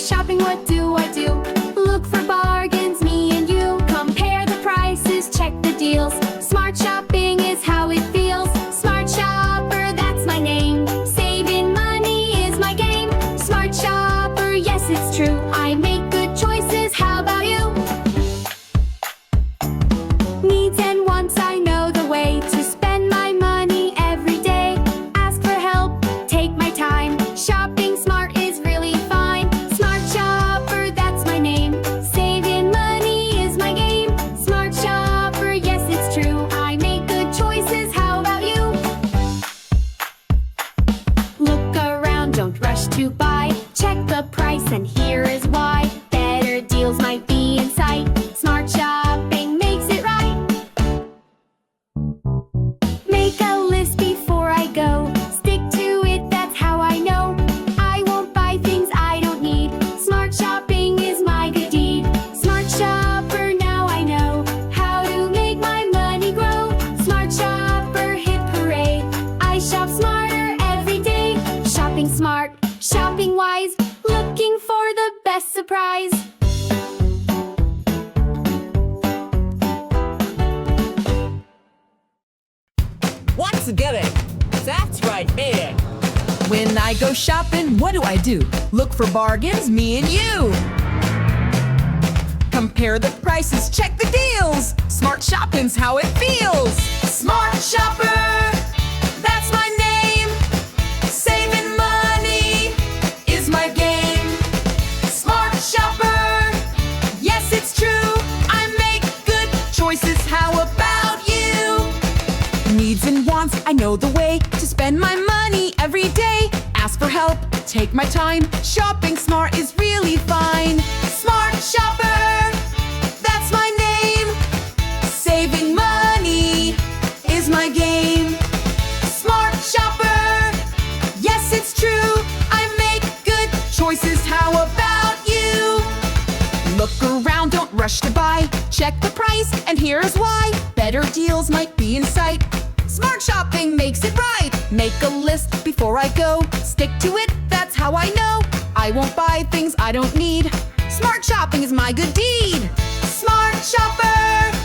shopping, what do I do? Look for bargains, me and you. Compare the prices, check the deals. Smart shopping is how it feels. Smart shopper, that's my name. Saving money is my game. Smart shopper, yes, it's true. I make good choices, how about you? Needs and wants, I know the way to spend my money every day. Ask for help, take my time. Shopping smart is really fine. Smart shopper, that's my name. Saving money is my game. Smart shopper, yes, it's true. I make good choices, how about you? Look around, don't rush to buy. Check the price, and here is why. Better deals might be in sight. Smart shopping makes it right. Make a list before I go. Stick to it, that's how I know. I won't buy things I don't need. Smart shopping is my good deed. Smart shopper, now I know how to make my money grow. Smart shopper, hip hooray. I shop smarter every day. Shopping smart, shopping wise. Looking for the best surprise. What's getting? That's right here. When I go shopping, what do? Look for bargains, me and you. Compare the prices, check the deals. Smart shopping's how it feels. Smart shopper, that's my name. Saving money is my game. Smart shopper, yes, it's true. I make good choices, how about you? Needs and wants, I know the way to spend my money every day. Ask for help, take my time. Shopping smart is really fine. Smart shopper, that's my name. Saving money is my game. Smart shopper, yes, it's true. I make good choices, how about you? Look around, don't rush to buy. Check the price, and here's why. Better deals might be in sight. Smart shopping makes it right. Make a list before I go. Stick to it, that's how I know. I won't buy things I don't need. Smart shopping is my good deed. Smart shopper,